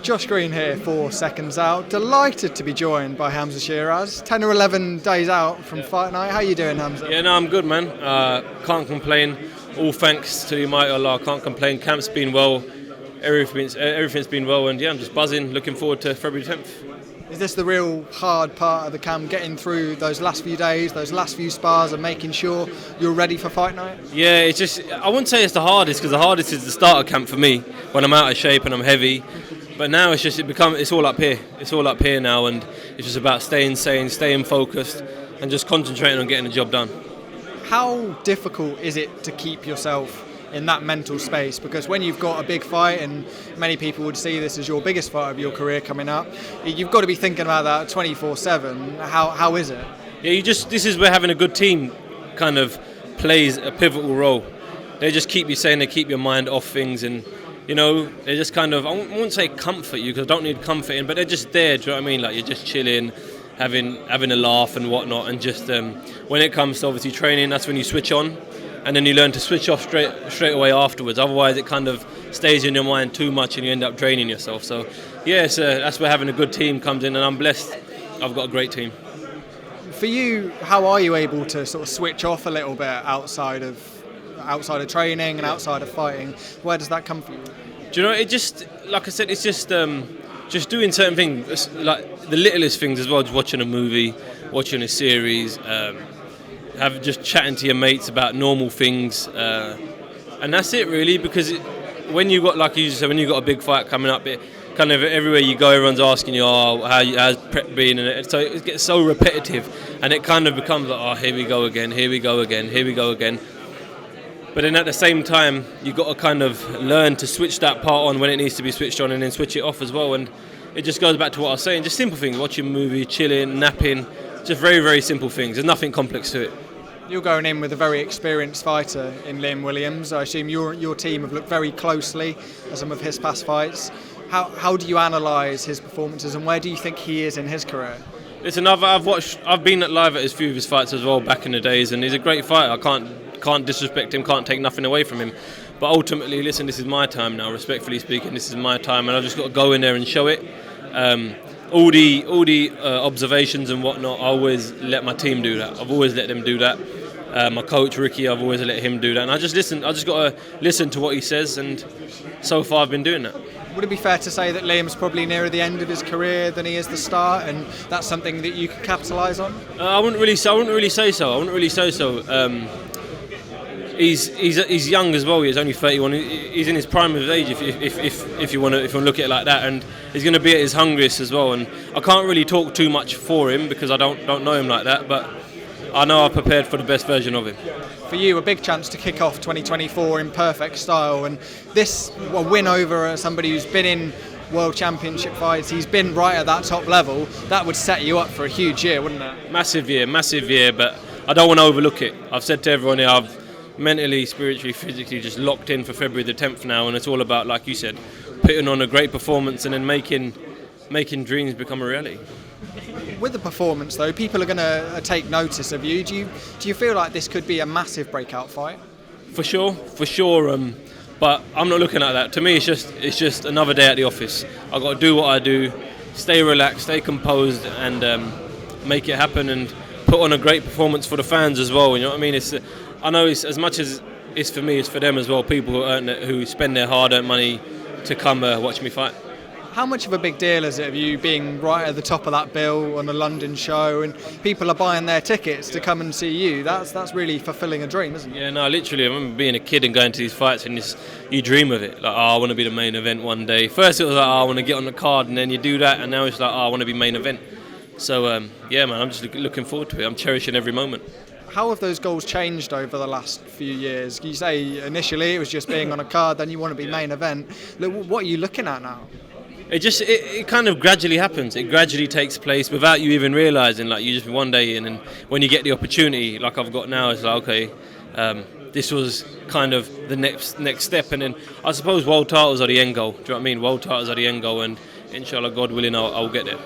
Josh Green here for Seconds Out. Delighted to be joined by Hamzah Sheeraz. 10 or 11 days out from fight night. How you doing, Hamzah? Yeah, no, I'm good, man. Can't complain. All thanks to Almighty Allah. Can't complain. Camp's been well. Everything's been well, and yeah, I'm just buzzing. Looking forward to February 10th. Is this the real hard part of the camp, getting through those last few days, those last few spars, and making sure you're ready for fight night? Yeah, it's just, I wouldn't say it's the hardest, because the hardest is the start of camp for me, when I'm out of shape and I'm heavy. But now it's all up here. It's all up here now, and it's just about staying sane, staying focused, and just concentrating on getting the job done. How difficult is it to keep yourself in that mental space? Because when you've got a big fight, and many people would see this as your biggest fight of your career coming up, you've got to be thinking about that 24/7. How is it? Yeah, this is where having a good team kind of plays a pivotal role. They just keep you sane, they keep your mind off things, and they just kind of, I wouldn't say comfort you, because I don't need comforting, but they're just there, do you know what I mean? Like, you're just chilling, having a laugh and whatnot, and just when it comes to obviously training, that's when you switch on, and then you learn to switch off straight away afterwards. Otherwise, it kind of stays in your mind too much, and you end up draining yourself. So, yeah, that's where having a good team comes in, and I'm blessed. I've got a great team. For you, how are you able to sort of switch off a little bit outside of training and outside of fighting? Where does that come from? Do you know, it just, like I said, it's just doing certain things, like the littlest things as well, just watching a movie, watching a series, just chatting to your mates about normal things, and that's it really, because when you got, like you said, when you got a big fight coming up, it kind of everywhere you go, everyone's asking you, how's prep been, and so it gets so repetitive, and it kind of becomes like, oh, here we go again. But then at the same time, you've got to kind of learn to switch that part on when it needs to be switched on, and then switch it off as well. And it just goes back to what I was saying, just simple things, watching a movie, chilling, napping, just very, very simple things. There's nothing complex to it. You're going in with a very experienced fighter in Liam Williams. I assume your team have looked very closely at some of his past fights. How do you analyse his performances, and where do you think he is in his career? Listen, I've been live at his few of his fights as well back in the days, and he's a great fighter. I can't disrespect him, can't take nothing away from him. But ultimately, listen, this is my time now, respectfully speaking, this is my time, and I've just got to go in there and show it. All the observations and whatnot, I always let my team do that. I've always let them do that. My coach, Ricky, I've always let him do that. And I just got to listen to what he says, and so far I've been doing that. Would it be fair to say that Liam's probably nearer the end of his career than he is the start, and that's something that you can capitalise on? I wouldn't really say so. He's young as well. He's only 31. He's in his prime of his age, if you want to look at it like that. And he's going to be at his hungriest as well. And I can't really talk too much for him because I don't know him like that. But I know I've prepared for the best version of him. For you, a big chance to kick off 2024 in perfect style, and this a win over somebody who's been in World Championship fights, he's been right at that top level. That would set you up for a huge year, wouldn't it? Massive year, but I don't want to overlook it. I've said to everyone here, I've mentally, spiritually, physically just locked in for February the 10th now, and it's all about, like you said, putting on a great performance and then making dreams become a reality. With the performance though, people are going to take notice of you. Do you feel like this could be a massive breakout fight? For sure. But I'm not looking at that. To me, it's just another day at the office. I've got to do what I do, stay relaxed, stay composed, and make it happen, and put on a great performance for the fans as well. You know what I mean? I know it's as much as it's for me, it's for them as well. People who spend their hard-earned money to come watch me fight. How much of a big deal is it of you being right at the top of that bill on a London show, and people are buying their tickets to come and see you? That's really fulfilling a dream, isn't it? Yeah, no, literally. I remember being a kid and going to these fights, and you dream of it. Like, I want to be the main event one day. First it was like, I want to get on the card, and then you do that, and now it's like, I want to be main event. So, yeah, man, I'm just looking forward to it. I'm cherishing every moment. How have those goals changed over the last few years? You say initially it was just being on a card, then you want to be main event. What are you looking at now? It kind of gradually happens. It gradually takes place without you even realising. Like, you just one day in, and when you get the opportunity, like I've got now, it's like, okay, this was kind of the next step. And then I suppose world titles are the end goal. Do you know what I mean? World titles are the end goal, and inshallah, God willing, I'll get there.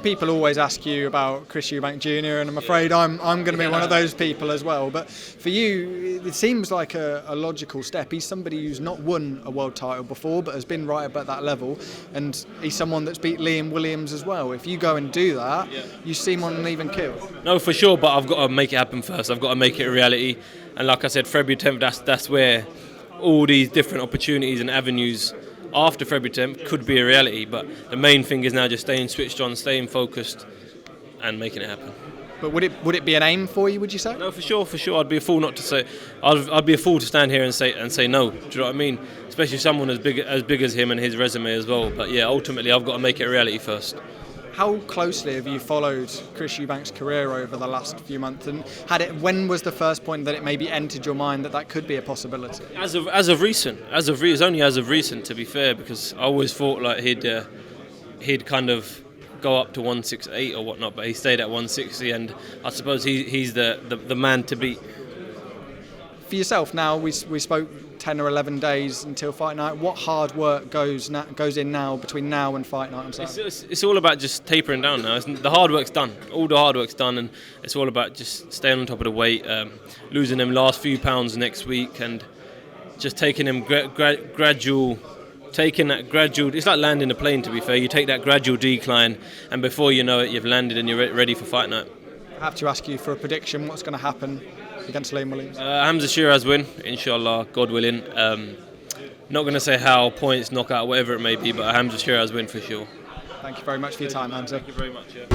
people always ask you about Chris Eubank Jr. and I'm afraid I'm going to be one of those people as well. But for you, it seems like a logical step. He's somebody who's not won a world title before, but has been right up at that level, and he's someone that's beat Liam Williams as well. If you go and do that, you seem on an even keel. No, for sure, but I've got to make it happen first. I've got to make it a reality. And like I said, February 10th, that's where all these different opportunities and avenues after February 10th could be a reality. But the main thing is now just staying switched on, staying focused and making it happen. But would it be an aim for you, would you say? No, for sure. I'd be a fool not to say. I'd be a fool to stand here and say no. Do you know what I mean? Especially someone as big as him and his resume as well. But yeah, ultimately I've got to make it a reality first. How closely have you followed Chris Eubank's career over the last few months, and when was the first point that it maybe entered your mind that could be a possibility? As of recent, it's only as of recent, to be fair, because I always thought like he'd kind of go up to 168 or whatnot, but he stayed at 160, and I suppose he's the man to beat. For yourself now, we spoke 10 or 11 days until fight night. What hard work goes in now between now and fight night on Saturday? It's all about just tapering down now. The hard work's done. All the hard work's done, and it's all about just staying on top of the weight, losing them last few pounds next week, and just taking them gradual. Taking that gradual, it's like landing a plane, to be fair. You take that gradual decline, and before you know it, you've landed and you're ready for fight night. I have to ask you for a prediction. What's going to happen against Liam Williams? Hamzah Sheeraz win, inshallah, God willing. Not going to say how, points, knockout, whatever it may be, but Hamzah Sheeraz win for sure. Thank you very much for your time, Hamzah. Thank you very much. Yeah.